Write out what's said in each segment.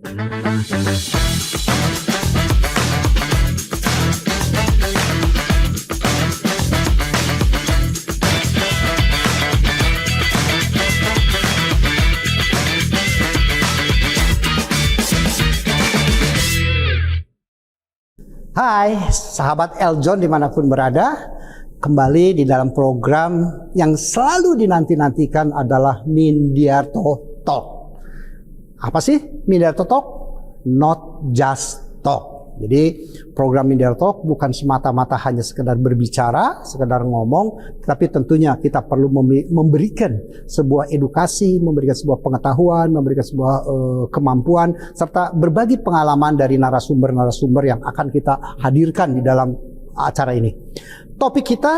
Hai, sahabat Eljon dimanapun berada, kembali di dalam program yang selalu dinanti-nantikan adalah Mindiarto Talk. Apa sih Mindiarto Talk? Not just talk. Jadi program Mindiarto Talk bukan semata-mata hanya sekedar berbicara, sekedar ngomong, tapi tentunya kita perlu memberikan sebuah edukasi, memberikan sebuah pengetahuan, memberikan sebuah kemampuan, serta berbagi pengalaman dari narasumber-narasumber yang akan kita hadirkan di dalam acara ini. Topik kita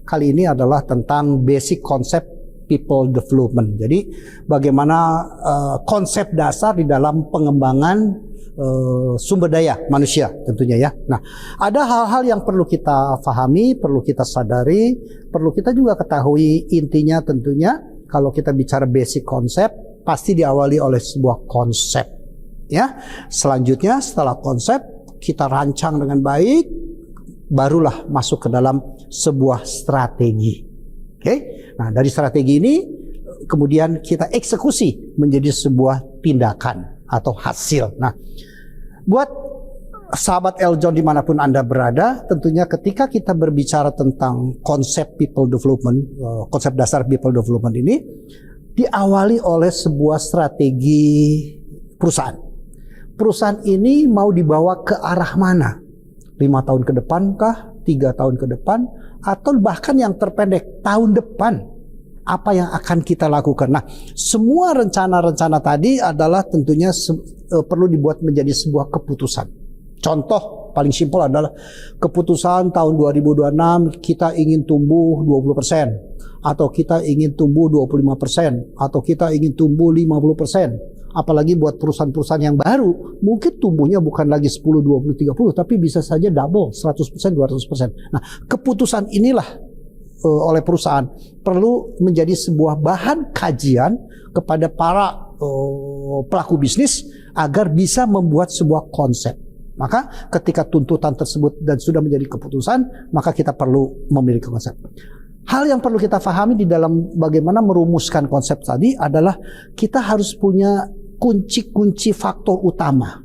kali ini adalah tentang basic konsep people development. Jadi bagaimana konsep dasar di dalam pengembangan sumber daya manusia tentunya ya. Nah, ada hal-hal yang perlu kita pahami, perlu kita sadari, perlu kita juga ketahui. Intinya tentunya kalau kita bicara basic konsep pasti diawali oleh sebuah konsep ya. Selanjutnya setelah konsep kita rancang dengan baik, barulah masuk ke dalam sebuah strategi. Oke? Nah, dari strategi ini kemudian kita eksekusi menjadi sebuah tindakan atau hasil. Nah, buat sahabat Eljon dimanapun Anda berada, tentunya ketika kita berbicara tentang konsep people development, konsep dasar people development ini diawali oleh sebuah strategi perusahaan. Perusahaan ini mau dibawa ke arah mana? 5 tahun ke depan kah? 3 tahun ke depan? Atau bahkan yang terpendek, tahun depan? Apa yang akan kita lakukan? Nah, semua rencana-rencana tadi adalah tentunya perlu dibuat menjadi sebuah keputusan. Contoh paling simpel adalah keputusan tahun 2026 kita ingin tumbuh 20%, atau kita ingin tumbuh 25%, atau kita ingin tumbuh 50%. Apalagi buat perusahaan-perusahaan yang baru, mungkin tumbuhnya bukan lagi 10, 20, 30, tapi bisa saja double, 100%, 200%. Nah, keputusan inilah oleh perusahaan perlu menjadi sebuah bahan kajian kepada para pelaku bisnis agar bisa membuat sebuah konsep. Maka ketika tuntutan tersebut dan sudah menjadi keputusan, maka kita perlu memiliki konsep. Hal yang perlu kita pahami di dalam bagaimana merumuskan konsep tadi adalah kita harus punya kunci-kunci faktor utama.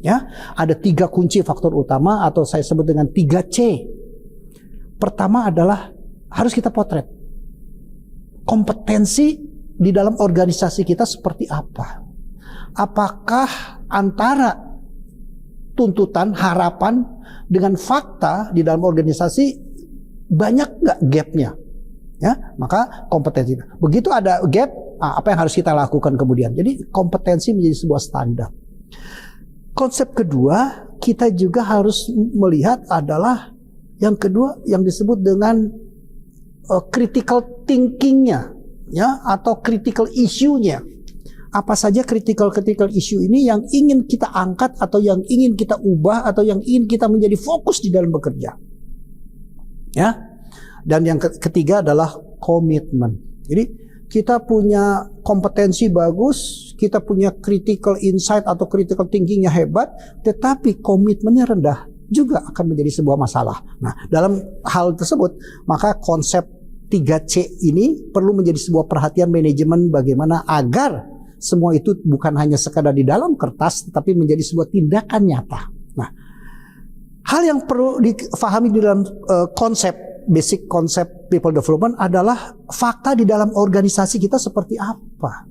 Ya, ada 3 kunci faktor utama atau saya sebut dengan 3C. Pertama adalah harus kita potret kompetensi di dalam organisasi kita seperti apa. Apakah antara tuntutan, harapan dengan fakta di dalam organisasi banyak nggak gapnya? Ya, maka kompetensi. Begitu ada gap, apa yang harus kita lakukan kemudian? Jadi kompetensi menjadi sebuah standar. Konsep kedua, kita juga harus melihat adalah yang kedua yang disebut dengan critical thinking-nya, ya, atau critical issue-nya. Apa saja critical issue ini yang ingin kita angkat atau yang ingin kita ubah atau yang ingin kita menjadi fokus di dalam bekerja, ya. Dan yang ketiga adalah komitmen. Jadi kita punya kompetensi bagus, kita punya critical insight atau critical thinking-nya hebat, tetapi komitmennya rendah, juga akan menjadi sebuah masalah. Nah, dalam hal tersebut, maka konsep 3C ini perlu menjadi sebuah perhatian manajemen bagaimana agar semua itu bukan hanya sekadar di dalam kertas, tetapi menjadi sebuah tindakan nyata. Nah, hal yang perlu difahami di dalam basic konsep people development adalah fakta di dalam organisasi kita seperti apa.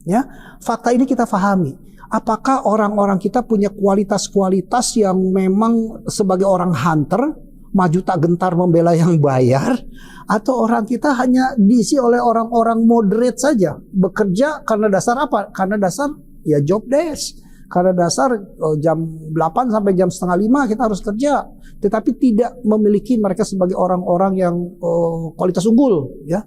Ya, fakta ini kita pahami. Apakah orang-orang kita punya kualitas-kualitas yang memang sebagai orang hunter, maju tak gentar membela yang bayar, atau orang kita hanya diisi oleh orang-orang moderate saja, bekerja karena dasar apa? Karena dasar ya job desk, karena dasar jam 8 sampai jam setengah 5 kita harus kerja, tetapi tidak memiliki mereka sebagai orang-orang yang kualitas unggul, ya.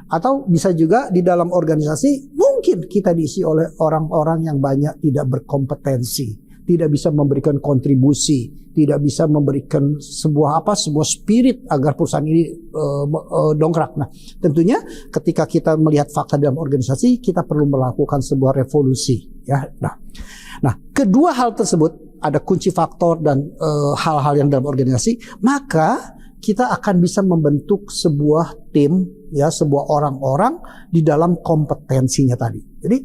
Atau bisa juga di dalam organisasi mungkin kita diisi oleh orang-orang yang banyak tidak berkompetensi, tidak bisa memberikan kontribusi, tidak bisa memberikan sebuah spirit agar perusahaan ini dongkrak. Nah, tentunya ketika kita melihat fakta dalam organisasi, kita perlu melakukan sebuah revolusi, ya. Nah, Nah, kedua hal tersebut ada kunci faktor dan hal-hal yang dalam organisasi, maka kita akan bisa membentuk sebuah tim, ya, sebuah orang-orang di dalam kompetensinya tadi. Jadi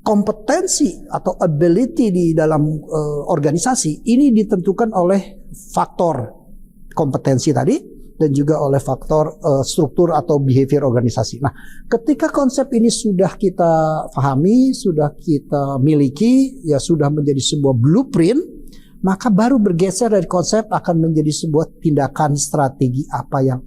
kompetensi atau ability di dalam organisasi ini ditentukan oleh faktor kompetensi tadi dan juga oleh faktor struktur atau behavior organisasi. Nah, ketika konsep ini sudah kita pahami, sudah kita miliki, ya sudah menjadi sebuah blueprint, maka baru bergeser dari konsep akan menjadi sebuah tindakan strategi apa yang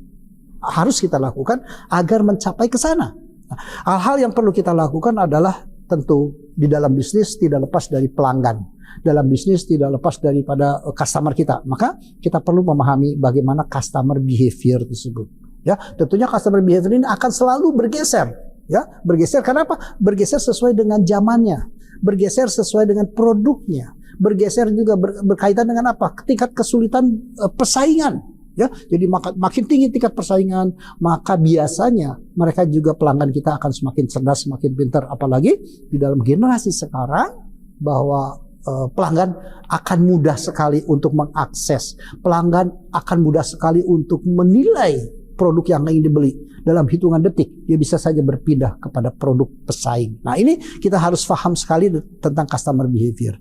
harus kita lakukan agar mencapai ke sana. Nah, hal-hal yang perlu kita lakukan adalah tentu di dalam bisnis tidak lepas dari pelanggan. Dalam bisnis tidak lepas daripada customer kita. Maka kita perlu memahami bagaimana customer behavior tersebut. Ya, tentunya customer behavior ini akan selalu bergeser. Ya, bergeser karena apa? Bergeser sesuai dengan zamannya, bergeser sesuai dengan produknya, bergeser juga berkaitan dengan apa? Tingkat kesulitan persaingan. Ya, jadi makin tinggi tingkat persaingan, maka biasanya mereka juga pelanggan kita akan semakin cerdas, semakin pintar. Apalagi di dalam generasi sekarang bahwa pelanggan akan mudah sekali untuk mengakses, pelanggan akan mudah sekali untuk menilai produk yang ingin dibeli. Dalam hitungan detik dia bisa saja berpindah kepada produk pesaing. Nah, ini kita harus paham sekali tentang customer behavior.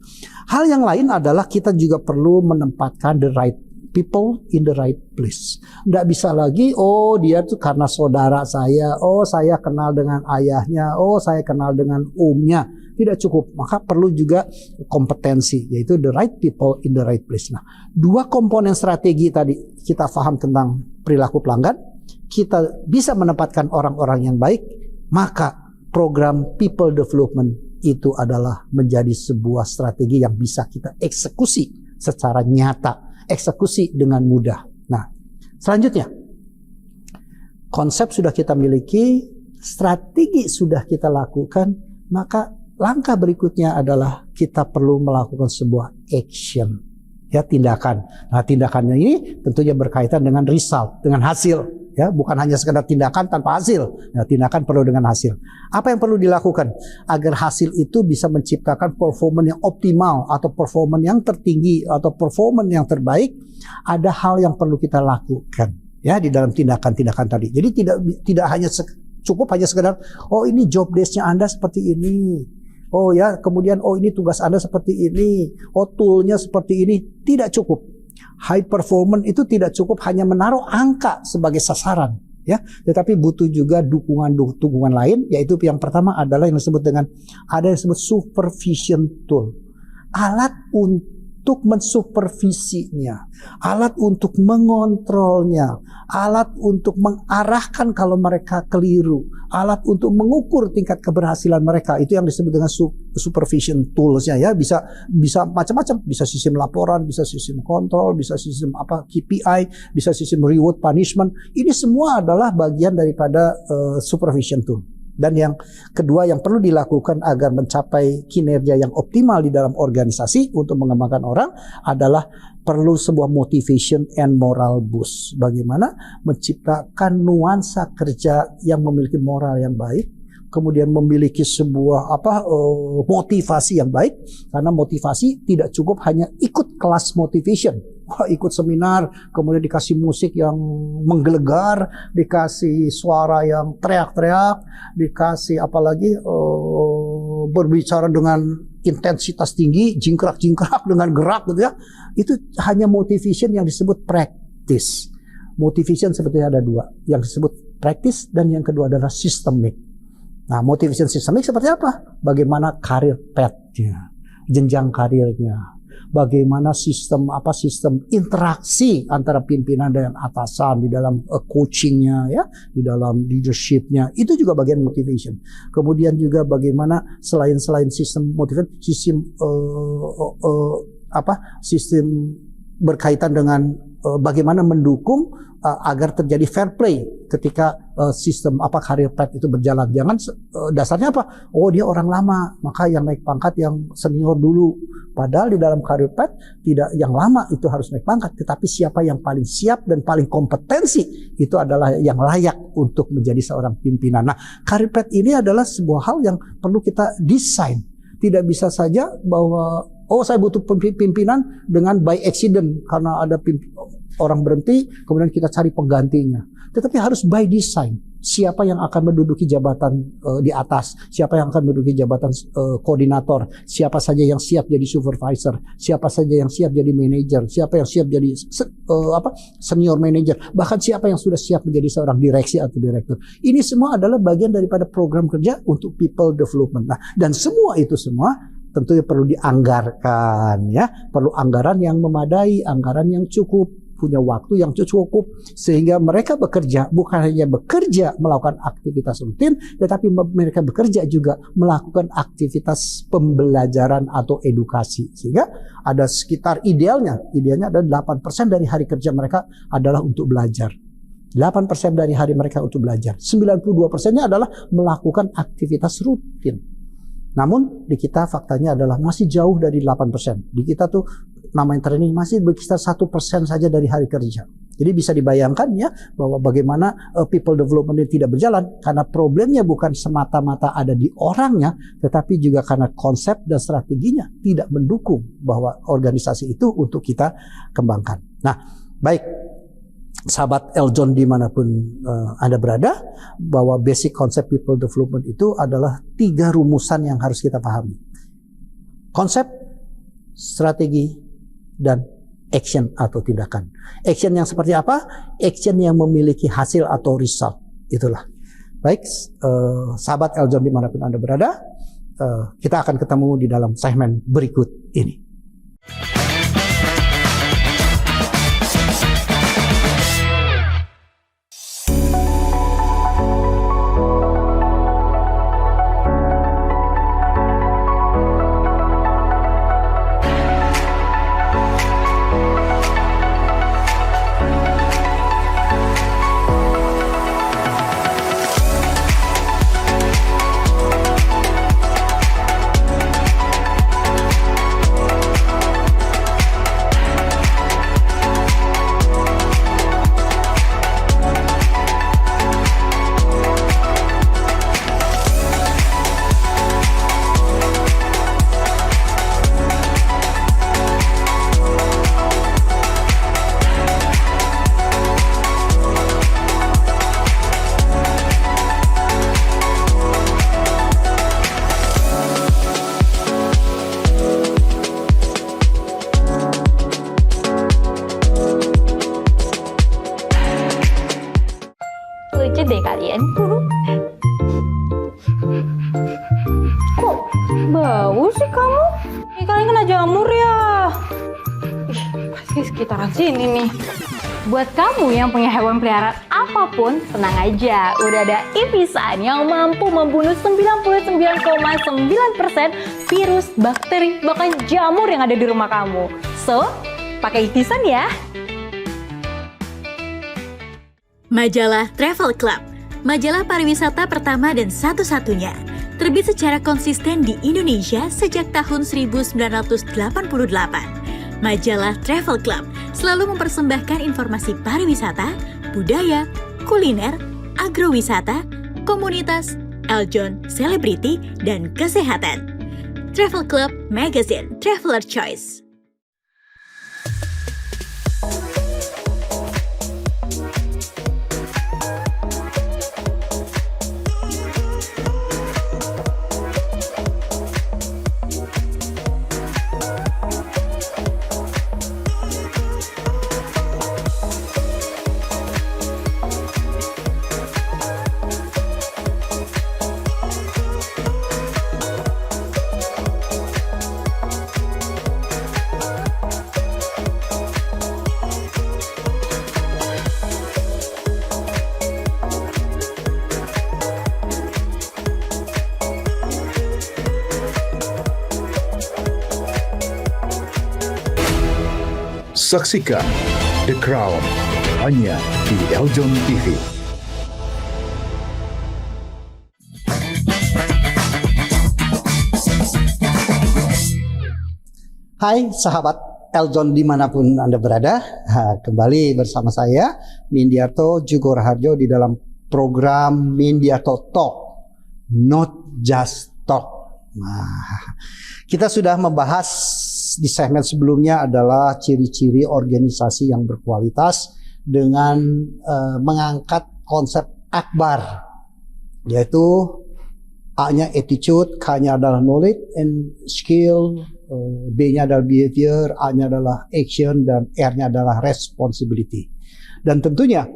Hal yang lain adalah kita juga perlu menempatkan the right people in the right place. Nggak bisa lagi, oh dia tuh karena saudara saya, oh saya kenal dengan ayahnya, oh saya kenal dengan omnya. Tidak cukup, maka perlu juga kompetensi, yaitu the right people in the right place. Nah, dua komponen strategi tadi kita paham tentang perilaku pelanggan, kita bisa menempatkan orang-orang yang baik, maka program people development itu adalah menjadi sebuah strategi yang bisa kita eksekusi secara nyata, eksekusi dengan mudah. Nah, selanjutnya, konsep sudah kita miliki, strategi sudah kita lakukan, maka langkah berikutnya adalah kita perlu melakukan sebuah action, ya, tindakan. Nah, tindakannya ini tentunya berkaitan dengan result, dengan hasil, ya, bukan hanya sekedar tindakan tanpa hasil. Nah, tindakan perlu dengan hasil. Apa yang perlu dilakukan agar hasil itu bisa menciptakan performa yang optimal atau performa yang tertinggi atau performa yang terbaik? Ada hal yang perlu kita lakukan, ya, di dalam tindakan-tindakan tadi. Jadi tidak hanya cukup hanya sekedar, oh ini job desk-nya Anda seperti ini. Oh ya, kemudian oh ini tugas Anda seperti ini, oh toolnya seperti ini. Tidak cukup. High performance itu tidak cukup hanya menaruh angka sebagai sasaran, ya, tetapi butuh juga dukungan lain, yaitu yang pertama adalah yang disebut dengan ada yang disebut supervision tool, alat untuk mensupervisinya, alat untuk mengontrolnya, alat untuk mengarahkan kalau mereka keliru, alat untuk mengukur tingkat keberhasilan mereka. Itu yang disebut dengan supervision tools-nya, ya. Bisa macam-macam, bisa sistem laporan, bisa sistem kontrol, bisa sistem KPI, bisa sistem reward punishment. Ini semua adalah bagian daripada supervision tool. Dan yang kedua yang perlu dilakukan agar mencapai kinerja yang optimal di dalam organisasi untuk mengembangkan orang adalah perlu sebuah motivation and moral boost. Bagaimana menciptakan nuansa kerja yang memiliki moral yang baik, kemudian memiliki sebuah motivasi yang baik. Karena motivasi tidak cukup hanya ikut kelas motivation. Ikut seminar, kemudian dikasih musik yang menggelegar, dikasih suara yang teriak-teriak, dikasih apalagi berbicara dengan intensitas tinggi, jingkrak-jingkrak dengan gerak gitu, ya. Itu hanya motivation yang disebut practice. Motivation sebetulnya ada dua, yang disebut practice dan yang kedua adalah systemic. Nah, motivation systemic seperti apa? Bagaimana karir path-nya, jenjang karirnya. Bagaimana sistem interaksi antara pimpinan dan atasan di dalam coachingnya, ya, di dalam leadershipnya, itu juga bagian motivation. Kemudian juga bagaimana selain sistem motivation, sistem berkaitan dengan bagaimana mendukung agar terjadi fair play ketika sistem career path itu berjalan. Jangan dasarnya apa? Oh, dia orang lama, maka yang naik pangkat yang senior dulu. Padahal di dalam career path tidak yang lama itu harus naik pangkat, tetapi siapa yang paling siap dan paling kompetensi itu adalah yang layak untuk menjadi seorang pimpinan. Nah, career path ini adalah sebuah hal yang perlu kita desain. Tidak bisa saja bahwa saya butuh pimpinan dengan by accident karena ada orang berhenti, kemudian kita cari penggantinya. Tetapi harus by design. Siapa yang akan menduduki jabatan di atas, siapa yang akan menduduki jabatan koordinator, siapa saja yang siap jadi supervisor, siapa saja yang siap jadi manager, siapa yang siap jadi senior manager, bahkan siapa yang sudah siap menjadi seorang direksi atau direktur. Ini semua adalah bagian daripada program kerja untuk people development. Nah, dan semua itu tentunya perlu dianggarkan, ya, perlu anggaran yang memadai, anggaran yang cukup, punya waktu yang cukup, sehingga mereka bekerja bukan hanya bekerja melakukan aktivitas rutin, tetapi mereka bekerja juga melakukan aktivitas pembelajaran atau edukasi, sehingga ada sekitar idealnya ada 8% dari hari kerja mereka adalah untuk belajar. 8% dari hari mereka untuk belajar. 92%-nya adalah melakukan aktivitas rutin. Namun di kita faktanya adalah masih jauh dari 8%. Di kita tuh namanya training masih berkisar 1% saja dari hari kerja. Jadi bisa dibayangkan ya bahwa bagaimana people development ini tidak berjalan karena problemnya bukan semata-mata ada di orangnya, tetapi juga karena konsep dan strateginya tidak mendukung bahwa organisasi itu untuk kita kembangkan. Nah, baik. Sahabat Eljon dimanapun Anda berada, bahwa basic konsep people development itu adalah 3 rumusan yang harus kita pahami. Konsep, strategi, dan action atau tindakan. Action yang seperti apa? Action yang memiliki hasil atau result. Itulah. Baik, sahabat Eljon dimanapun Anda berada, kita akan ketemu di dalam segmen berikut ini. Lucu deh kalian. Kok bau sih kamu? Kalian kena jamur ya? Pasti sekitaran sini nih. Buat kamu yang punya hewan peliharaan apapun, tenang aja. Udah ada Ivisan yang mampu membunuh 99,9% virus, bakteri, bahkan jamur yang ada di rumah kamu. So, pakai Ivisan ya. Majalah Travel Club, majalah pariwisata pertama dan satu-satunya, terbit secara konsisten di Indonesia sejak tahun 1988. Majalah Travel Club selalu mempersembahkan informasi pariwisata, budaya, kuliner, agrowisata, komunitas, Eljon, selebriti, dan kesehatan. Travel Club Magazine Traveler Choice. Saksikan The Crown hanya di Eljon TV. Hai sahabat Eljon dimanapun Anda berada, kembali bersama saya Mindiarto Djugo Raharjo di dalam program Mindiarto Talk, Not Just Talk. Nah, kita sudah membahas di segmen sebelumnya adalah ciri-ciri organisasi yang berkualitas dengan mengangkat konsep akbar, yaitu A-nya attitude, K-nya adalah knowledge and skill, B-nya adalah behavior, A-nya adalah action, dan R-nya adalah responsibility. Dan tentunya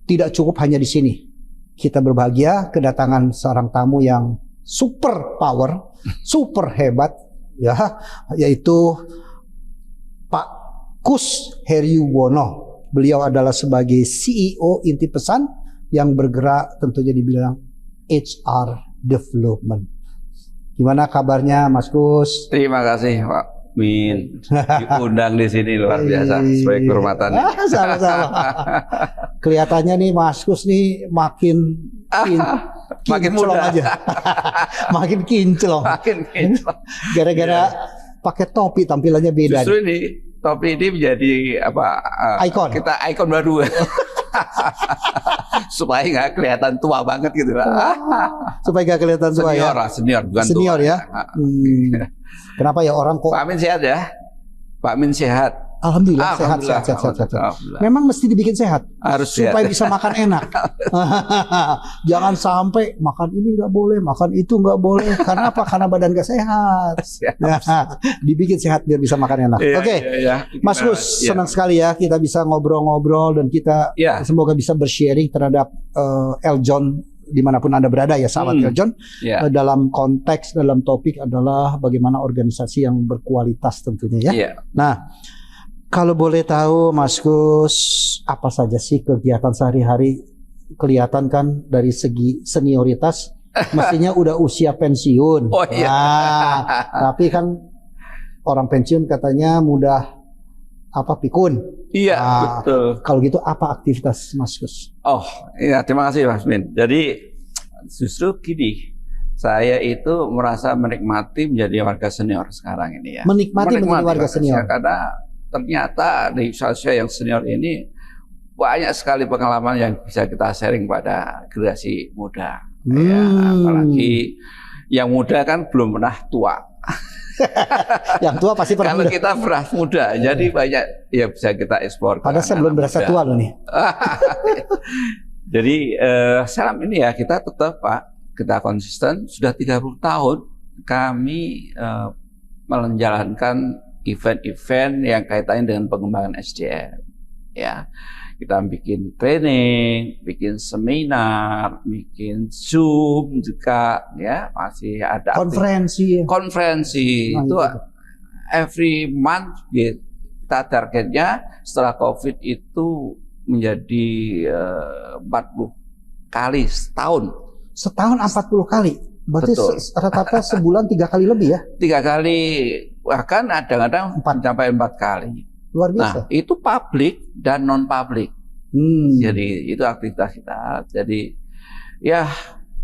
tidak cukup hanya di sini. Kita berbahagia kedatangan seorang tamu yang super power, super hebat, ya, yaitu Pak Kus Heriuwono. Beliau adalah sebagai CEO Inti Pesan yang bergerak tentunya di bidang HR Development. Gimana kabarnya, Mas Kus? Terima kasih, Pak Min. Diundang di sini luar biasa. Sebagai kehormatan. Sama-sama. Kelihatannya nih Mas Kus nih makin makin kinclong muda aja. Makin kinclong. Makin kinclong. Gara-gara pakai topi tampilannya beda. Justru ini topi ini menjadi apa? Ikon. Kita ikon baru. Supaya nggak kelihatan tua banget gitu lah. Supaya nggak kelihatan tua Senior ya. lah, senior bukan Senior tua. ya. Kenapa ya orang kok? Pak Min sehat ya? Pak Min sehat. Alhamdulillah, sehat. Alhamdulillah. Memang mesti dibikin sehat. Harus supaya sehat. bisa makan enak. Jangan sampai makan ini nggak boleh, makan itu nggak boleh. Karena apa? Karena badan nggak sehat. Dibikin sehat biar bisa makan enak. Iya, Oke, iya. Mas Kus, senang sekali ya kita bisa ngobrol-ngobrol dan kita semoga bisa bersharing terhadap Eljon dimanapun Anda berada ya, sahabat Eljon. Dalam konteks, dalam topik adalah bagaimana organisasi yang berkualitas tentunya ya. Nah, kalau boleh tahu Mas Kus, apa saja sih kegiatan sehari-hari? Kelihatan kan dari segi senioritas mestinya udah usia pensiun. Oh iya. Nah, tapi kan orang pensiun katanya mudah pikun. Iya, betul. Kalau gitu apa aktivitas Mas Kus? Oh, iya, terima kasih Mas Min. Jadi justru gini, saya itu merasa menikmati menjadi warga senior sekarang ini ya. Menikmati menjadi warga senior. Karena ternyata di usia yang senior ini banyak sekali pengalaman yang bisa kita sharing pada generasi muda. Ya, apalagi yang muda kan belum pernah tua. Yang tua pasti pernah. Kalau kita pernah muda, jadi banyak ya bisa kita eksplor. Padahal saya belum berasa tua loh nih. Jadi salam ini ya, kita tetap Pak, kita konsisten. Sudah 30 tahun kami menjalankan event-event yang kaitannya dengan pengembangan SDM. Ya, kita bikin training, bikin seminar, bikin Zoom juga, ya masih ada konferensi. Nah, itu every month kita targetnya setelah COVID itu menjadi 40 kali setahun. Setahun 40 kali. Berarti rata-rata sebulan 3 kali lebih ya? 3 kali, bahkan kadang-kadang sampai 4 kali. Luar biasa. Nah, itu publik dan non publik. Jadi itu aktivitas kita. Jadi ya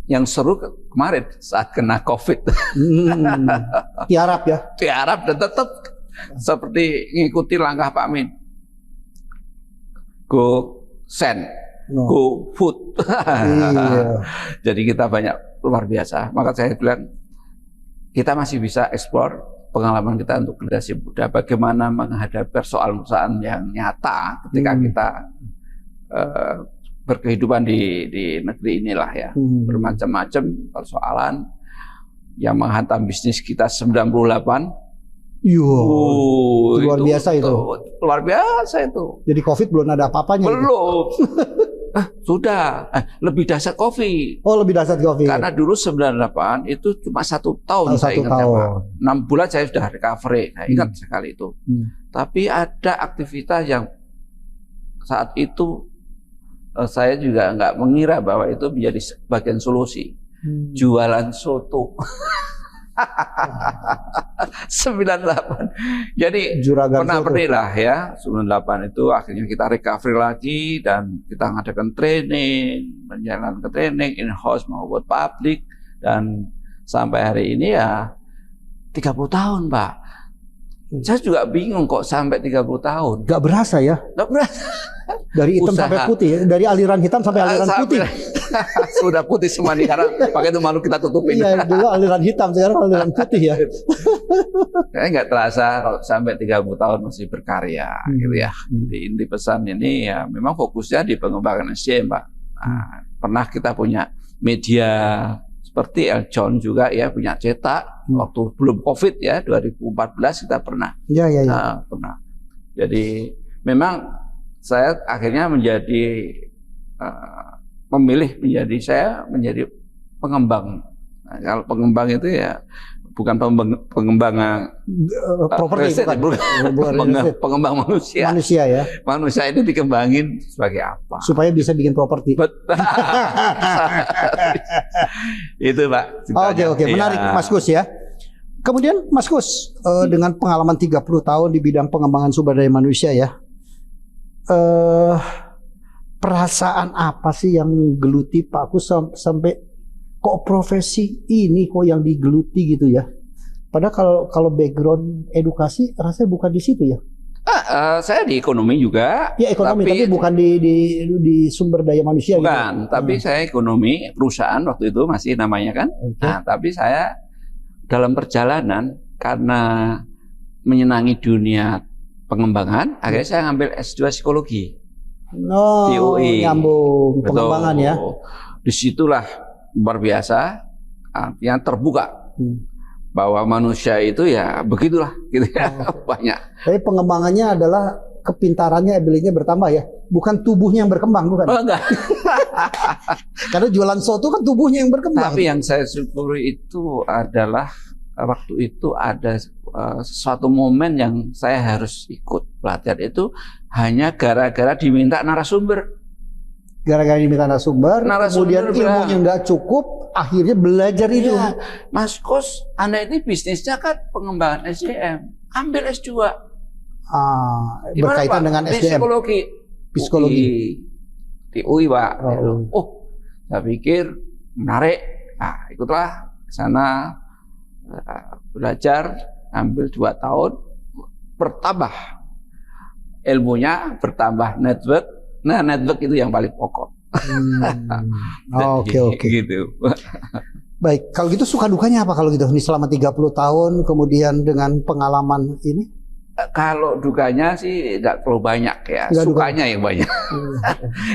yang seru kemarin saat kena COVID. Tiarap ya? Tiarap dan tetap seperti ngikuti langkah Pak Min. Go send, go food. Jadi kita banyak luar biasa. Maka saya bilang kita masih bisa eksplor pengalaman kita untuk generasi muda, bagaimana menghadapi persoalan-persoalan yang nyata ketika kita berkehidupan di negeri inilah ya. Bermacam-macam persoalan yang menghantam bisnis kita 98. Luar biasa itu. Luar biasa itu. Jadi COVID belum ada apa-apanya. Belum. Sudah. Lebih dahsyat COVID. Oh, lebih dahsyat COVID. Karena dulu 98 itu cuma 1 tahun. Saya ingat 6 bulan saya sudah recovery. Saya ingat sekali itu. Tapi ada aktivitas yang saat itu saya juga nggak mengira bahwa itu menjadi bagian solusi. Jualan soto. 98. Jadi pernah lah ya. 98 itu akhirnya kita recovery lagi dan kita ngadakan training, menjalankan training in-house maupun publik, dan sampai hari ini ya 30 tahun Pak. Saya juga bingung kok sampai 30 tahun. Gak berasa ya? Gak berasa. Dari hitam sampai putih, dari aliran hitam sampai aliran putih. Sudah putih semua nih karena pakai itu malu kita tutupin. Iya, dulu aliran hitam, sekarang aliran putih ya. Kayaknya nggak terasa kalau sampai 30 tahun masih berkarya gitu ya. Di inti pesan ini ya memang fokusnya di pengembangan SDM, Pak. Nah, pernah kita punya media seperti Eljon juga ya, punya cetak waktu belum COVID ya, 2014 kita pernah. Iya. Pernah. Jadi memang saya akhirnya menjadi saya menjadi pengembang. Nah, kalau pengembang itu ya bukan pengembang properti, pengembang manusia. Manusia ya. Manusia itu dikembangin sebagai apa? Supaya bisa bikin properti. Betul. Itu, Pak. Oke, menarik Mas Gus ya. Kemudian Mas Gus, dengan pengalaman 30 tahun di bidang pengembangan sumber daya manusia ya. Perasaan apa sih yang menggeluti Pak Gus sampai kok profesi ini kok yang digeluti gitu ya? Padahal kalau background edukasi rasanya bukan di situ ya? Saya di ekonomi juga. Ya ekonomi, tapi bukan di sumber daya manusia. Bukan, gitu. Tapi saya ekonomi perusahaan waktu itu masih namanya kan. Okay. Nah, tapi saya dalam perjalanan karena menyenangi dunia pengembangan, akhirnya saya ngambil S2 psikologi. Di UI. Nyambung pengembangan ya. Disitulah luar biasa, artinya terbuka bahwa manusia itu ya begitulah, gitu ya. Banyak. Tapi pengembangannya adalah kepintarannya, ability-nya bertambah ya, bukan tubuhnya yang berkembang, bukan? Oh, enggak. Karena jualan soto kan tubuhnya yang berkembang. Tapi yang saya syukuri itu adalah waktu itu ada suatu momen yang saya harus ikut pelatihan itu hanya gara-gara diminta narasumber. Gara-gara diminta narasumber, kemudian ilmunya nggak cukup, akhirnya belajar itu. Ya, Mas Kus, Anda ini bisnisnya kan pengembangan SDM, ambil S2. Berkaitan dengan SDM. Psikologi. Di UI, Pak. Saya pikir menarik. Nah, ikutlah ke sana, belajar, ambil 2 tahun, bertambah ilmunya, bertambah network. Nah, network itu yang paling pokok. Oke. Gitu. Baik, kalau gitu suka dukanya apa kalau gitu? Ini selama 30 tahun kemudian dengan pengalaman ini? Kalau dukanya sih tidak terlalu banyak ya. Nggak sukanya yang banyak.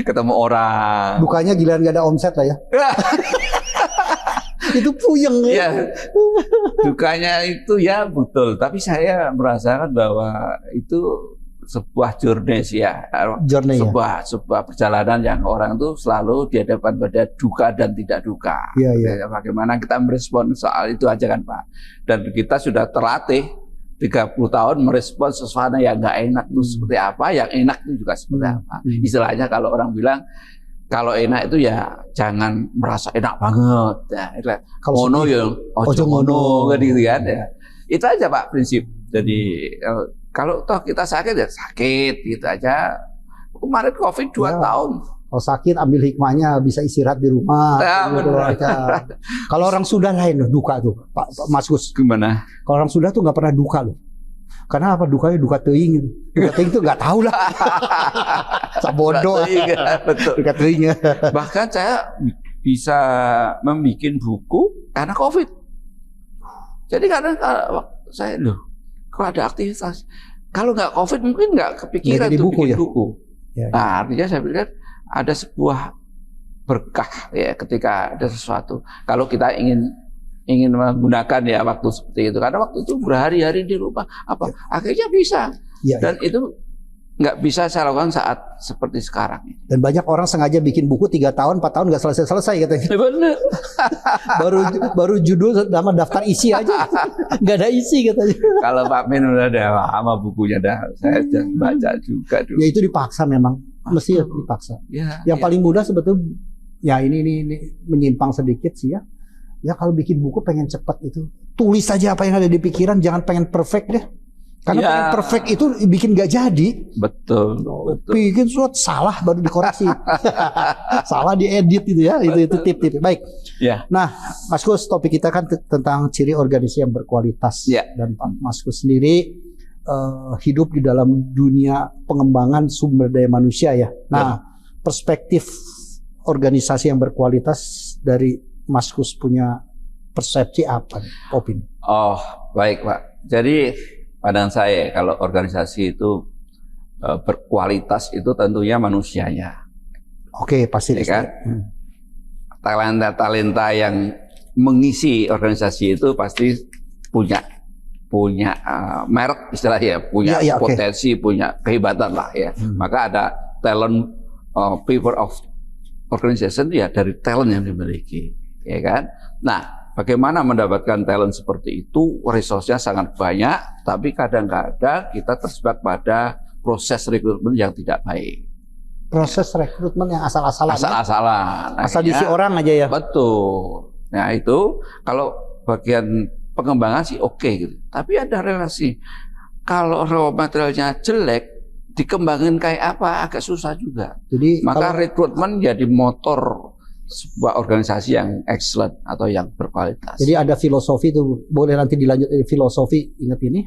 Ketemu orang. Dukanya giliran gak ada omset lah ya. Itu puyeng ya. Dukanya itu ya betul. Tapi saya merasakan bahwa itu sebuah journey ya. Sebuah perjalanan yang orang itu selalu dihadapkan pada duka dan tidak duka. Iya. Bagaimana kita merespon soal itu aja kan, Pak. Dan kita sudah terlatih 30 tahun merespon sesuatu yang nggak enak itu seperti apa, yang enak itu juga seperti apa. Istilahnya kalau orang bilang kalau enak itu ya jangan merasa enak banget. Ya, kalau ngono ya ojo ngono gitu kan ya. Itu aja Pak prinsip. Jadi kalau toh kita sakit ya sakit gitu aja. Kemarin COVID 2 tahun. Kalau sakit ambil hikmahnya, bisa istirahat di rumah. Kalau orang sudah lain loh, duka tuh Pak Mas Gus. Gimana? Kalau orang sudah tuh nggak pernah duka loh. Karena apa? Dukanya duka teing. Duka teing tuh nggak tahu lah. Sabodo. Betul. Duka teing. Bahkan saya bisa membuat buku karena COVID. Jadi kadang saya kalau ada aktivitas, kalau nggak COVID mungkin nggak kepikiran tuh bikin buku. Ya. Nah, artinya saya pikir ada sebuah berkah ya ketika ada sesuatu. Kalau kita ingin menggunakan ya waktu seperti itu, karena waktu itu berhari-hari di rumah akhirnya bisa. Ya. Dan itu nggak bisa saya lakukan saat seperti sekarang. Dan banyak orang sengaja bikin buku 3 tahun, 4 tahun nggak selesai katanya. Benar. baru judul sama daftar isi aja, nggak ada isi katanya. Kalau Pak Min udah ada lama bukunya saya sudah baca juga dulu. Ya itu dipaksa memang. Mesti dipaksa. Yang paling mudah sebetulnya, ya ini menyimpang sedikit sih ya. Ya kalau bikin buku pengen cepat itu, tulis saja apa yang ada di pikiran, jangan pengen perfect deh. Karena pengen perfect itu bikin gak jadi. Betul. Bikin suatu salah baru dikoreksi. Salah diedit gitu ya. Itu tip-tip. Baik. Ya. Nah, Mas Gus, topik kita kan tentang ciri organisasi yang berkualitas. Ya. Dan Pak Mas Gus sendiri hidup di dalam dunia pengembangan sumber daya manusia ya. Nah, perspektif organisasi yang berkualitas dari Mas Kus punya persepsi apa, opini? Oh, baik Pak. Jadi pandangan saya kalau organisasi itu berkualitas itu tentunya manusianya. Oke, pasti Ya kan? Talenta-talenta yang mengisi organisasi itu pasti punya merek istilahnya, punya Ya, oke. potensi, punya kehebatan lah ya. Maka ada talent people of organization ya dari talent yang dimiliki, ya kan. Nah, bagaimana mendapatkan talent seperti itu? Resource-nya sangat banyak, tapi kadang-kadang kita terjebak pada proses rekrutmen yang tidak baik. Proses rekrutmen yang asal-asalan. Asal-asalan. Asal diisi orang aja ya. Betul. Nah itu kalau bagian pengembangan sih oke gitu. Tapi ada relasi. Kalau raw materialnya jelek, dikembangin kayak apa agak susah juga. Jadi Maka kalau- rekrutmen jadi motor sebuah organisasi yang excellent atau yang berkualitas. Jadi ada filosofi tuh, boleh nanti dilanjut filosofi, ingat ini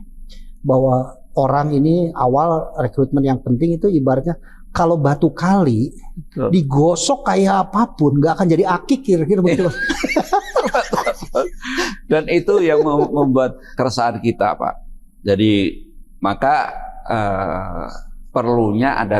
bahwa orang ini awal rekrutmen yang penting itu ibaratnya kalau batu kali Betul. digosok kayak apapun nggak akan jadi akik, kira-kira begitu. Dan itu yang membuat keresahan kita, Pak. Jadi maka perlunya ada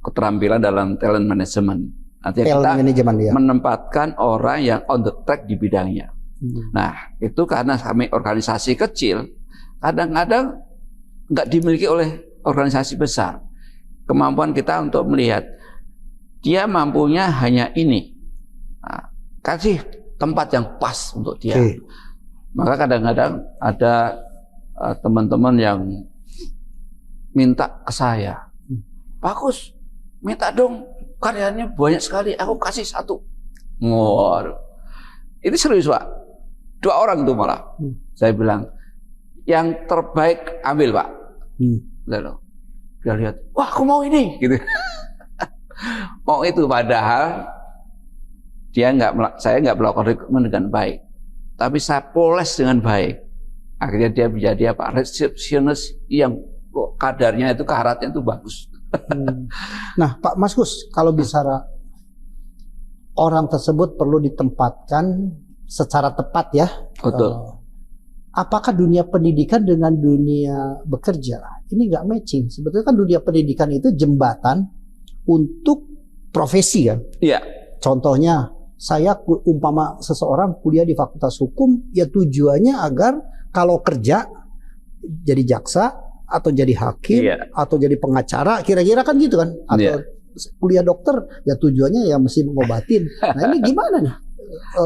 keterampilan dalam talent management. Artinya kita Talent management ya. menempatkan orang yang on the track di bidangnya. Hmm. Nah, itu karena kami organisasi kecil, kadang-kadang nggak dimiliki oleh organisasi besar. Kemampuan kita untuk melihat dia mampunya hanya ini. Nah, kasih tempat yang pas untuk dia. Oke. Maka kadang-kadang ada teman-teman yang minta ke saya, Pak Kus, minta dong karyanya banyak sekali, aku kasih satu. Waduh. Ini serius Pak. 2 orang itu malah. Saya bilang, yang terbaik ambil Pak. Lalu dia lihat, wah aku mau ini, gitu. Mau itu, padahal saya nggak melakukan rekrutmen dengan baik, tapi saya poles dengan baik. Akhirnya dia menjadi apa? Resepsionis yang kadarnya itu, karatnya itu bagus. Nah, Pak Mas Kus, kalau bicara orang tersebut perlu ditempatkan secara tepat ya. Betul. Apakah dunia pendidikan dengan dunia bekerja ini nggak matching? Sebetulnya kan dunia pendidikan itu jembatan untuk profesi kan. Iya. Contohnya, saya umpama seseorang kuliah di Fakultas Hukum, ya tujuannya agar kalau kerja jadi jaksa atau jadi hakim Iya. atau jadi pengacara, kira-kira kan gitu kan? Atau kuliah dokter, ya tujuannya ya mesti mengobatin. Nah ini gimana nih?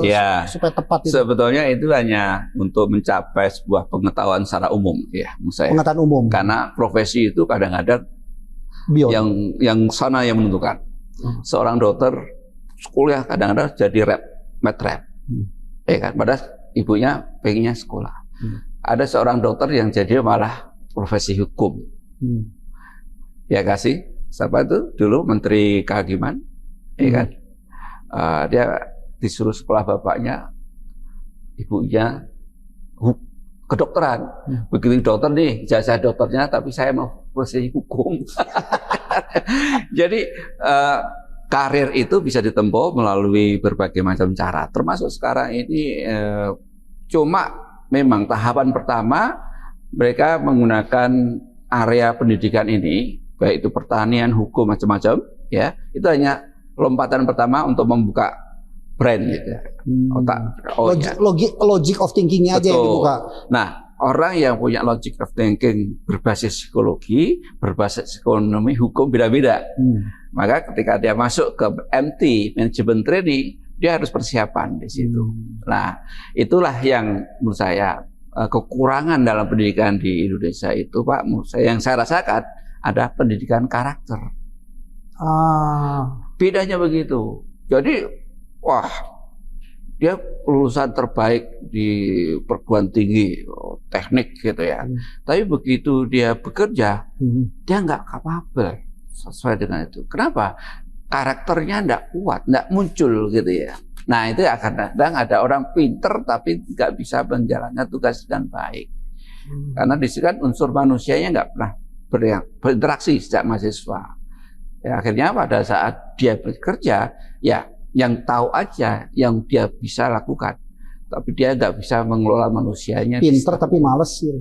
Iya. Supaya tepat itu. Sebetulnya itu hanya untuk mencapai sebuah pengetahuan secara umum, ya, menurut saya. Pengetahuan umum. Karena profesi itu kadang-kadang Bio. yang sana yang menentukan. Seorang dokter kuliah kadang-kadang jadi med rep, ya kan? Padahal ibunya pengennya sekolah. Ada seorang dokter yang jadi malah profesi hukum. Ya kasih, siapa itu dulu Menteri Kehakiman, ya kan? Dia disuruh sekolah bapaknya, ibunya kedokteran. Begitu dokter nih, jasa dokternya, tapi saya mau profesi hukum. Jadi karir itu bisa ditempuh melalui berbagai macam cara, termasuk sekarang ini cuma memang tahapan pertama mereka menggunakan area pendidikan ini, baik itu pertanian, hukum, macam-macam, ya, itu hanya lompatan pertama untuk membuka brand gitu. Logic of thinkingnya aja yang dibuka. Nah, orang yang punya logic of thinking berbasis psikologi, berbasis ekonomi, hukum beda-beda. Maka ketika dia masuk ke MT, Management Training, dia harus persiapan di situ. Nah, itulah yang menurut saya kekurangan dalam pendidikan di Indonesia itu, Pak. Menurut saya, yang saya rasakan ada pendidikan karakter. Bedanya begitu. Jadi, wah, dia lulusan terbaik di perguruan tinggi teknik gitu ya. Tapi begitu dia bekerja, dia nggak kapabel sesuai dengan itu. Kenapa? Karakternya nggak kuat, nggak muncul gitu ya. Nah itu akan kadang ada orang pinter tapi nggak bisa menjalankan tugas dengan baik. Karena di sini kan unsur manusianya nggak pernah berinteraksi sejak mahasiswa. Ya, akhirnya pada saat dia bekerja, ya yang tahu aja yang dia bisa lakukan. Tapi dia nggak bisa mengelola manusianya. Pinter tapi males ya.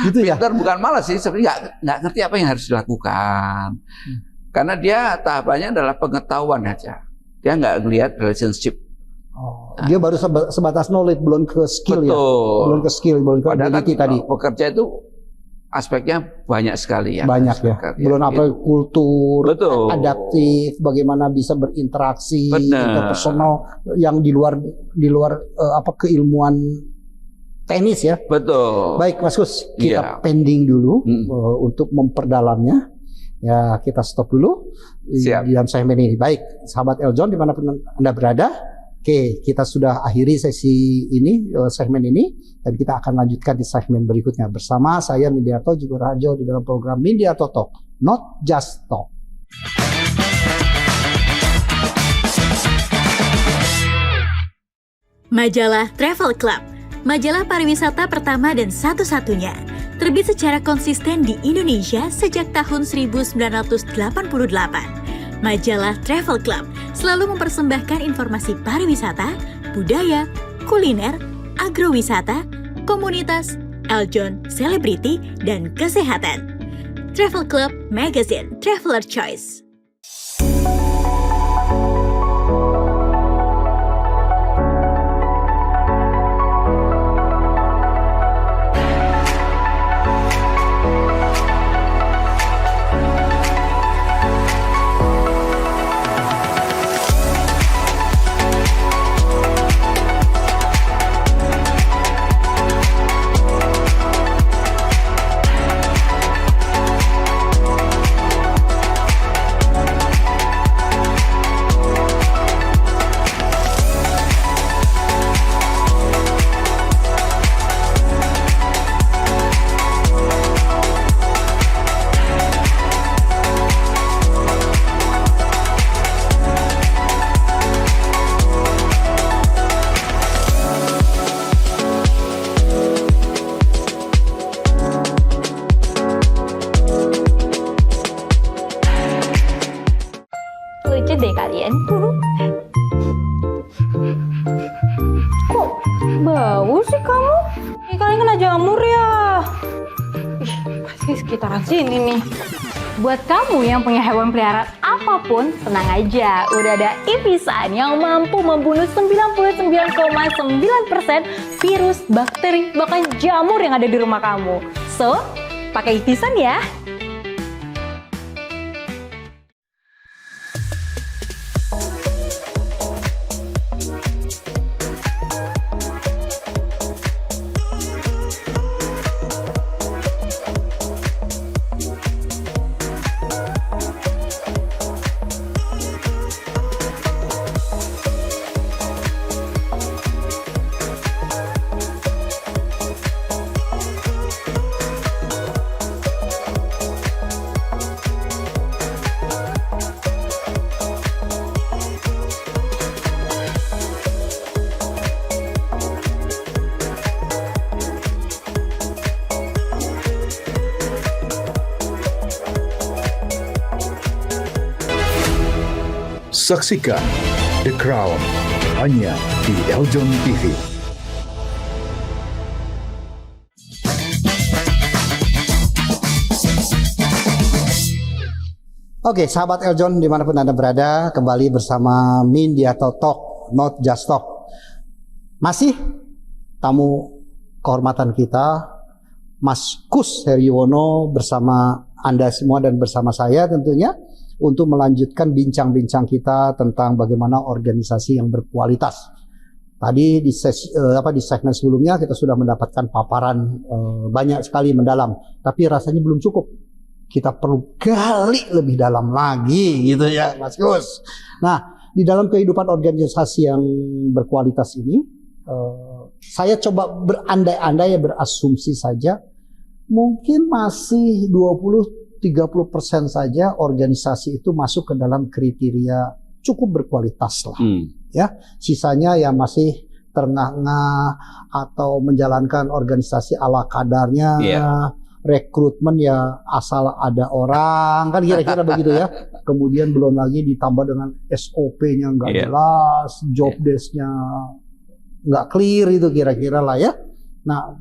Gitu ya. Pinter bukan malas sih, sebenarnya nggak ngerti apa yang harus dilakukan. Karena dia tahapannya adalah pengetahuan aja. Dia nggak ngelihat relationship. Oh, dia baru sebatas knowledge, belum ke skill. Betul. Ya. Belum ke skill, belum ke Padahal ability kan tadi. pekerja itu aspeknya banyak sekali ya. Banyak ya. Belum apa gitu. kultur, Betul. adaptif, bagaimana bisa berinteraksi, Benar. interpersonal yang di luar apa keilmuan teknis ya. Betul. Baik Mas Kus, kita Iya. pending dulu Hmm. untuk memperdalamnya. Ya kita stop dulu Siap. di dalam segmen ini. Baik, sahabat Eljon dimanapun Anda berada. Oke, kita sudah akhiri sesi ini, segmen ini, dan kita akan lanjutkan di segmen berikutnya bersama saya Mindiarto juga Rajo di dalam program Mindiarto Talk, Not Just Talk. Majalah Travel Club, majalah pariwisata pertama dan satu-satunya. Terbit secara konsisten di Indonesia sejak tahun 1988. Majalah Travel Club selalu mempersembahkan informasi pariwisata, budaya, kuliner, agrowisata, komunitas, Eljon, selebriti, dan kesehatan. Travel Club Magazine Traveler Choice. Lucu deh kalian. Kok bau sih kamu? Kalian kena jamur ya? Ih, pasti sekitaran sini nih. Buat kamu yang punya hewan peliharaan apapun, tenang aja. Udah ada Ivisan yang mampu membunuh 99,9% virus, bakteri, bahkan jamur yang ada di rumah kamu. So, pakai Ivisan ya. Saksikan The Crown hanya di Eljon TV. Oke, sahabat Eljon dimanapun Anda berada, kembali bersama Mindiarto Talk, Not Just Talk. Masih tamu kehormatan kita, Mas Kus Heriwono bersama Anda semua dan bersama saya tentunya untuk melanjutkan bincang-bincang kita tentang bagaimana organisasi yang berkualitas. Tadi di segmen sebelumnya kita sudah mendapatkan paparan banyak sekali mendalam, tapi rasanya belum cukup. Kita perlu gali lebih dalam lagi gitu ya Mas Gus. Nah, di dalam kehidupan organisasi yang berkualitas ini, saya coba berandai-andai, berasumsi saja, mungkin masih 20-30% saja organisasi itu masuk ke dalam kriteria cukup berkualitas lah. Ya, sisanya ya masih terengah-engah atau menjalankan organisasi ala kadarnya. rekrutmen ya asal ada orang kan kira-kira begitu ya. Kemudian belum lagi ditambah dengan SOP-nya nggak jelas, job desk-nya nggak clear itu kira-kira lah ya. Nah,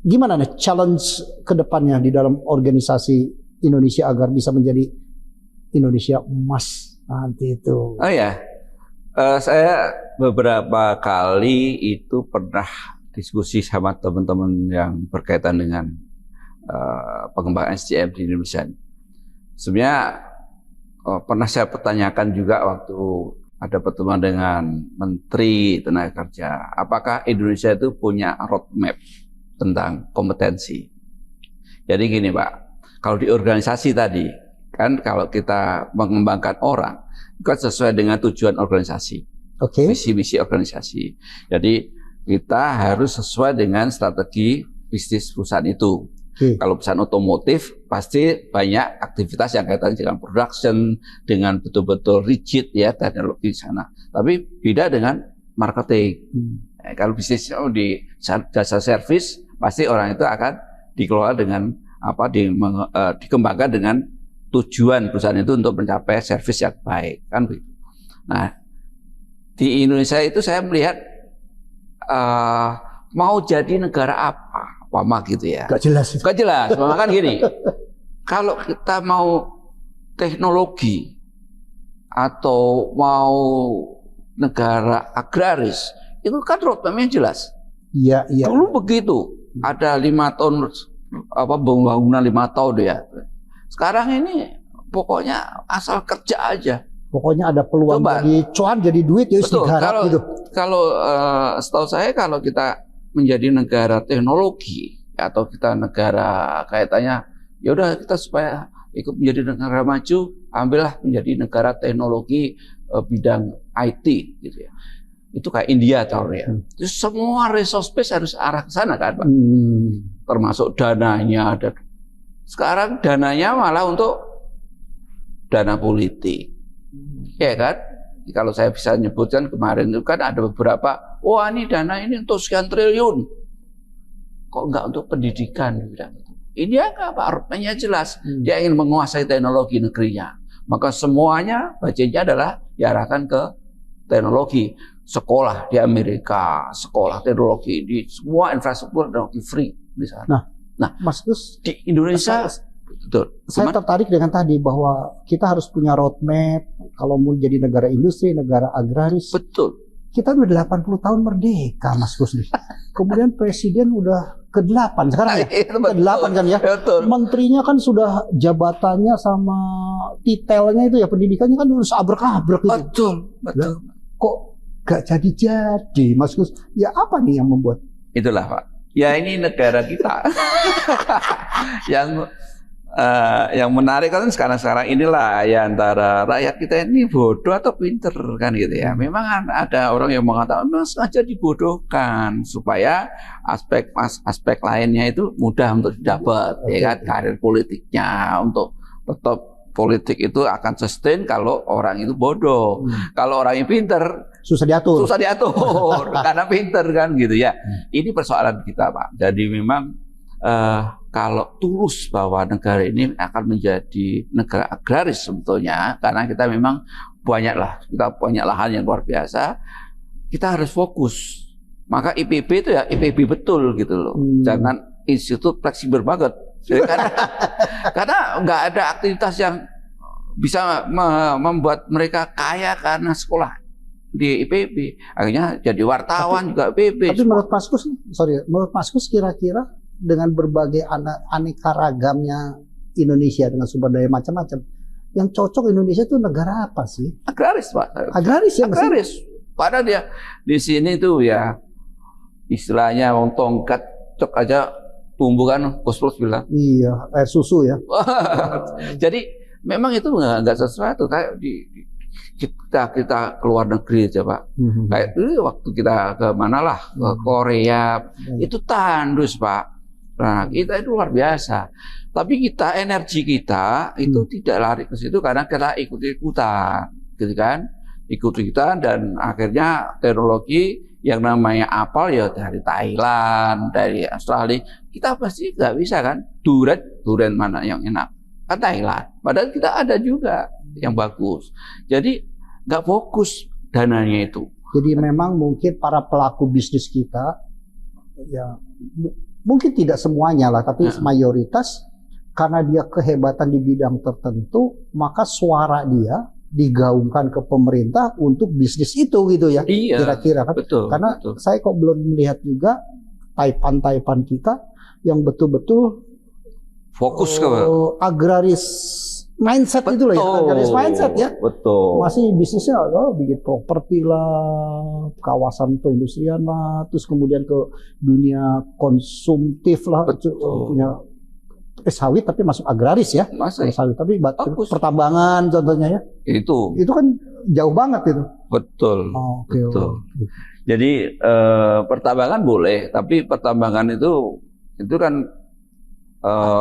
gimana nih challenge ke depannya di dalam organisasi Indonesia agar bisa menjadi Indonesia emas nanti itu? Oh ya, saya beberapa kali itu pernah diskusi sama teman-teman yang berkaitan dengan pengembangan SDM di Indonesia. Sebenarnya pernah saya pertanyakan juga waktu ada pertemuan dengan Menteri Tenaga Kerja, apakah Indonesia itu punya roadmap tentang kompetensi. Jadi gini Pak, kalau di organisasi tadi, kan kalau kita mengembangkan orang, itu kan sesuai dengan tujuan organisasi, visi-misi organisasi. Jadi kita harus sesuai dengan strategi bisnis perusahaan itu. Kalau perusahaan otomotif pasti banyak aktivitas yang kaitannya dengan production, dengan betul-betul rigid ya teknologi di sana. Tapi beda dengan marketing. Kalau bisnis di jasa servis pasti orang itu akan dikelola dengan apa dikembangkan dengan tujuan perusahaan itu untuk mencapai servis yang baik kan begitu. Nah, di Indonesia itu saya melihat mau jadi negara apa gitu ya. Gak jelas. Gak jelas. Kan gini, kalau kita mau teknologi atau mau negara agraris, itu kan roadmap-nya jelas. Iya. Dulu begitu, ada 5 tahun pembangunan 5 tahun ya. Sekarang ini pokoknya asal kerja aja. Pokoknya ada peluang jadi cuan, jadi duit ya digarap gitu. Kalau setahu saya kalau kita menjadi negara teknologi atau kita negara kaitannya ya udah kita supaya ikut menjadi negara maju, ambillah menjadi negara teknologi bidang IT gitu ya. Itu kayak India tahu ya. Jadi semua resource base harus arah ke sana kan, Pak. Termasuk dananya ada. Sekarang dananya malah untuk dana politik. Ya kan? Kalau saya bisa nyebutkan kemarin itu kan ada beberapa, wah ini dana ini untuk sekian triliun. Kok enggak untuk pendidikan? Ini enggak, Pak, roadmap-nya jelas. Dia ingin menguasai teknologi negerinya. Maka semuanya budgetnya adalah diarahkan ke teknologi. Sekolah di Amerika, sekolah teknologi, di semua infrastruktur teknologi free di sana. Nah, Mas Gus, di Indonesia betul. Saya tertarik dengan tadi bahwa kita harus punya roadmap kalau mau jadi negara industri, negara agraris. Betul. Kita udah 80 tahun merdeka, Mas Gus. Kemudian presiden udah ke-8 sekarang ya? Ke-8 kan ya? Betul. Menterinya kan sudah jabatannya sama titelnya itu ya, pendidikannya kan harus abrek-abrek gitu. Betul. Nah, kok gak jadi Mas Gus? Ya apa nih yang membuat? Itulah Pak. Ya ini negara kita. Yang menarik kan sekarang inilah ya antara rakyat kita ini bodoh atau pinter kan gitu ya. Memang ada orang yang mengatakan memang sengaja dibodohkan supaya aspek lainnya itu mudah untuk didapat ya kan, karir politiknya untuk tetap politik itu akan sustain kalau orang itu bodoh. Kalau orang yang pinter susah diatur karena pinter kan gitu ya. Ini persoalan kita Pak. Jadi memang kalau tulus bahwa negara ini akan menjadi negara agraris sebetulnya, karena kita memang kita punya lahan yang luar biasa, kita harus fokus. Maka IPB itu ya IPB betul gitu loh. Jangan institut fleksibel banget. Karena nggak ada aktivitas yang bisa membuat mereka kaya karena sekolah di IPB. Akhirnya jadi wartawan juga IPB. Tapi menurut Mas Gus kira-kira dengan berbagai aneka ragamnya Indonesia dengan sumber daya macam-macam, yang cocok Indonesia itu negara apa sih? Agraris Pak. Agraris ya. Agraris. Padahal dia di sini tuh ya istilahnya tongkat cok aja tumbuh kan, Bos bilang. Iya, air susu ya. Jadi memang itu nggak sesuatu kayak kita keluar negeri aja Pak. Kayak waktu kita ke manalah ke Korea itu tandus Pak. Nah kita itu luar biasa. Tapi energi kita itu tidak lari ke situ karena kita ikut-ikutan, gitu kan? Ikut-ikutan dan akhirnya teknologi Yang namanya apel ya dari Thailand, dari Australia. Kita pasti nggak bisa kan, durian mana yang enak? Kan Thailand. Padahal kita ada juga yang bagus. Jadi nggak fokus dananya itu. Jadi memang mungkin para pelaku bisnis kita, ya mungkin tidak semuanya lah, tapi mayoritas karena dia kehebatan di bidang tertentu, maka suara dia digaungkan ke pemerintah untuk bisnis itu gitu ya, Iya, kira-kira kan. betul. Karena betul. saya kok belum melihat juga taipan-taipan kita yang betul-betul Fokus ke agraris mindset itu loh ya, agraris mindset ya. Betul. Masih bisnisnya bikin properti lah, kawasan perindustrian lah, terus kemudian ke dunia konsumtif lah, punya sawit tapi masuk agraris ya, Masih. sawit tapi Bagus. pertambangan contohnya ya, Itu itu kan jauh banget itu. betul. Oke. Betul. Jadi pertambangan boleh, tapi pertambangan itu kan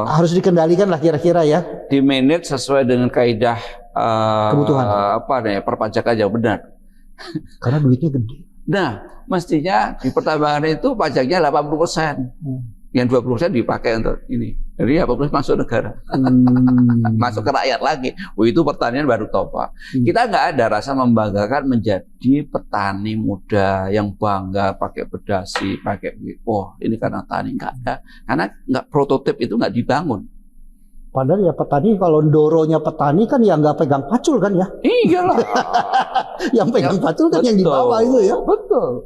Harus dikendalikan lah kira-kira ya. di manage sesuai dengan kaidah Kebutuhan. Perpajakan yang benar. Karena duitnya gede. Nah, mestinya di pertambangan itu pajaknya 80%. Yang 20% dipakai untuk ini. Jadi 80% masuk negara. Masuk ke rakyat lagi. Itu pertanian baru topa. Kita nggak ada rasa membanggakan menjadi petani muda yang bangga pakai pedasi, pakai ini karena tani. Nggak ada. Karena prototip itu nggak dibangun. Padahal ya petani kalau ndoronya petani kan ya nggak pegang pacul kan ya. Iyalah. Yang pegang pacul kan yang di bawah itu ya. Betul.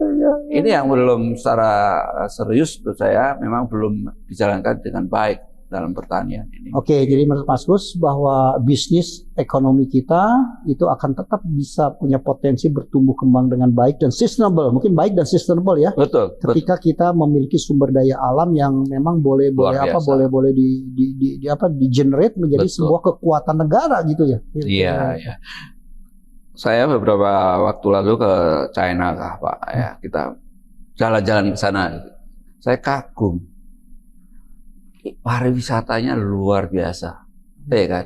Ini yang belum secara serius menurut saya memang belum dijalankan dengan baik dalam pertanian ini. Oke, jadi menurut Mas Gus bahwa bisnis ekonomi kita itu akan tetap bisa punya potensi bertumbuh kembang dengan baik dan sustainable, mungkin baik dan sustainable ya. Betul. Ketika kita memiliki sumber daya alam yang memang boleh di generate menjadi Betul. sebuah kekuatan negara gitu ya. Iya, iya. Saya beberapa waktu lalu ke China Pak ya, kita jalan-jalan ke sana. Saya kagum. Pariwisatanya luar biasa. Ya kan?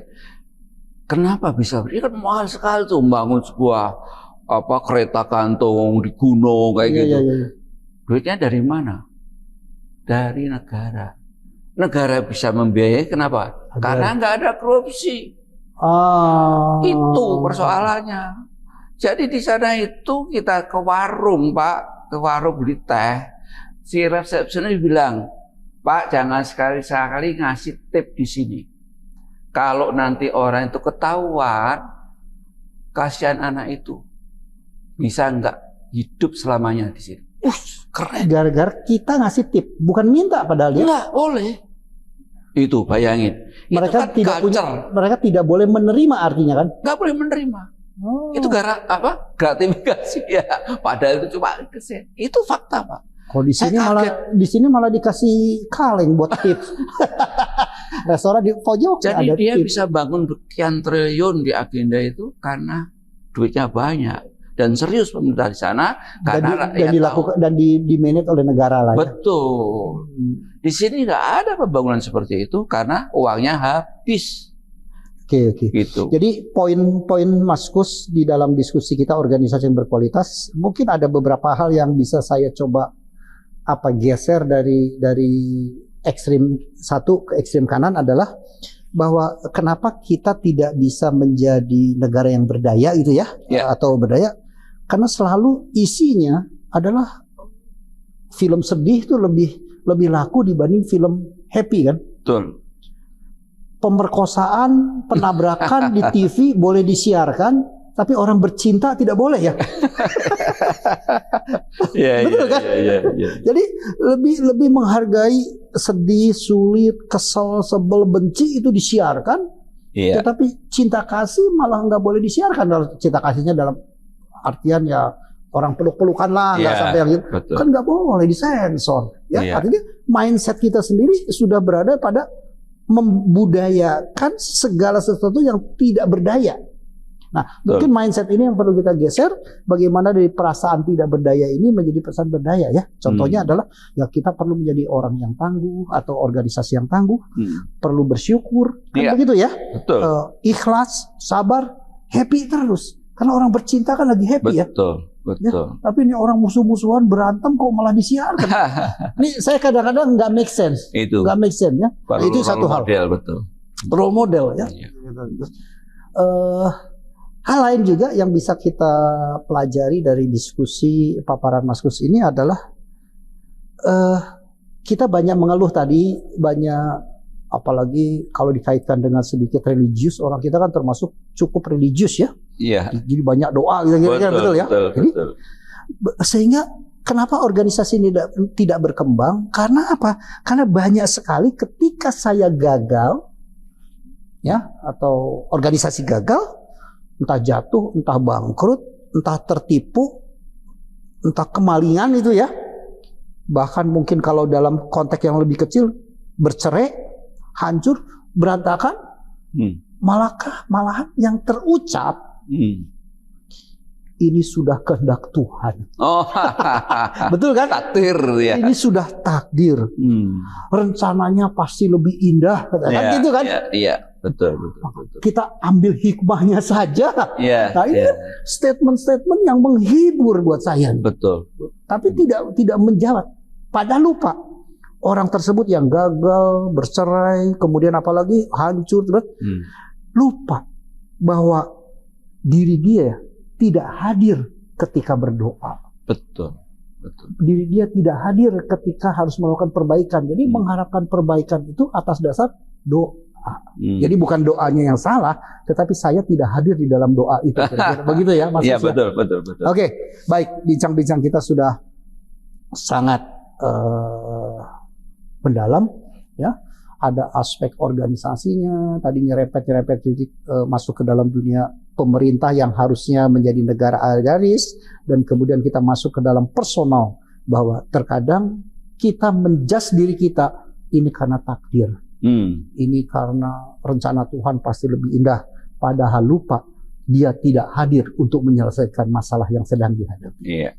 Kenapa bisa? Ini kan mahal sekali tuh membangun sebuah kereta gantung di gunung kayak gitu. Iya. Duitnya dari mana? Dari negara. Negara bisa membiayai kenapa? Karena nggak ada korupsi. Itu persoalannya. Jadi di sana itu kita ke warung Pak, ke warung beli teh. Si resepsionis bilang, Pak jangan sekali-sekali ngasih tip di sini. Kalau nanti orang itu ketahuan, kasihan anak itu bisa nggak hidup selamanya di sini. Keren. Gara-gara kita ngasih tip, bukan minta padahal ya. Nggak boleh. Itu bayangin. Mereka itu kan mereka tidak boleh menerima artinya kan? nggak boleh menerima. Itu gratifikasi ya. Padahal itu cuma kesen. Itu fakta Pak. Kalau di sini malah dikasih kaleng buat tips. Restoran di pojok Jadi ada dia tips. bisa bangun sekian triliun di agenda itu karena duitnya banyak dan serius pemerintah di sana karena dan dilakukan dan di manage oleh negara lah. Betul. Di sini nggak ada pembangunan seperti itu karena uangnya habis. Oke. Gitu. Jadi poin-poin Mas Kus di dalam diskusi kita organisasi yang berkualitas, mungkin ada beberapa hal yang bisa saya coba geser dari ekstrim satu ke ekstrim kanan adalah bahwa kenapa kita tidak bisa menjadi negara yang berdaya gitu ya, atau berdaya karena selalu isinya adalah film sedih itu lebih laku dibanding film happy kan. Betul. Pemerkosaan, penabrakan di TV boleh disiarkan, tapi orang bercinta tidak boleh ya. Betul kan? Iya. Jadi lebih menghargai sedih, sulit, kesel, sebel, benci itu disiarkan. Iya. Tetapi cinta kasih malah nggak boleh disiarkan. Kalau cinta kasihnya dalam artian ya orang peluk-pelukan lah, nggak sampai yang gitu. Betul. Kan nggak boleh disensor. Ya, Iya. artinya mindset kita sendiri sudah berada pada membudayakan segala sesuatu yang tidak berdaya. Nah, mungkin mindset ini yang perlu kita geser. Bagaimana dari perasaan tidak berdaya ini menjadi perasaan berdaya ya. Contohnya adalah ya kita perlu menjadi orang yang tangguh atau organisasi yang tangguh. Perlu bersyukur, kan begitu ya. Betul. Ikhlas, sabar, happy terus. Karena orang bercinta kan lagi happy ya. Betul. Betul. Tapi ini orang musuh-musuhan berantem kok malah disiarkan. Ini saya kadang-kadang nggak make sense. Itu. Nggak make sense ya. Perlu Itu satu hal. model, betul. Role model ya. Iya. Hal lain juga yang bisa kita pelajari dari diskusi paparan Mas Kus ini adalah kita banyak mengeluh tadi, banyak apalagi kalau dikaitkan dengan sedikit religius, orang kita kan termasuk cukup religius ya. Iya. Jadi banyak doa gitu, betul ya. Jadi, sehingga kenapa organisasi ini tidak berkembang? Karena apa? Karena banyak sekali ketika saya gagal, ya, atau organisasi gagal, entah jatuh, entah bangkrut, entah tertipu, entah kemalingan itu ya. Bahkan mungkin kalau dalam konteks yang lebih kecil, bercerai, hancur, berantakan, malahan yang terucap, ini sudah kehendak Tuhan. Oh, betul kan? takdir ya. Ini sudah takdir. Rencananya pasti lebih indah, kan gitu kan? Iya, betul. Kita ambil hikmahnya saja. Iya. Nah ini statement-statement yang menghibur buat saya. Betul. Tapi tidak menjawab. Padahal lupa. Orang tersebut yang gagal, bercerai, kemudian apalagi hancur, lupa bahwa diri dia tidak hadir ketika berdoa. Betul. Diri dia tidak hadir ketika harus melakukan perbaikan. Jadi mengharapkan perbaikan itu atas dasar doa. Jadi bukan doanya yang salah, tetapi saya tidak hadir di dalam doa itu. Begitu ya, Mas? Iya, betul. Oke, baik. Bincang-bincang kita sudah sangat mendalam, ya. Ada aspek organisasinya, tadi nyerempet masuk ke dalam dunia pemerintah yang harusnya menjadi negara agraris, dan kemudian kita masuk ke dalam personal, bahwa terkadang kita menjudge diri kita, ini karena takdir, ini karena rencana Tuhan pasti lebih indah, padahal lupa dia tidak hadir untuk menyelesaikan masalah yang sedang dihadapi. Iya.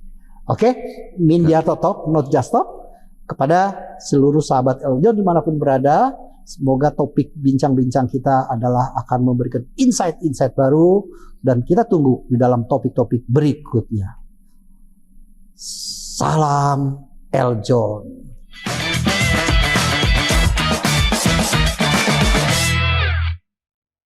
Oke, Mindiarto Talk, not just talk. Kepada seluruh sahabat Eljon dimanapun berada, semoga topik bincang-bincang kita adalah akan memberikan insight-insight baru, dan kita tunggu di dalam topik-topik berikutnya. Salam Eljon.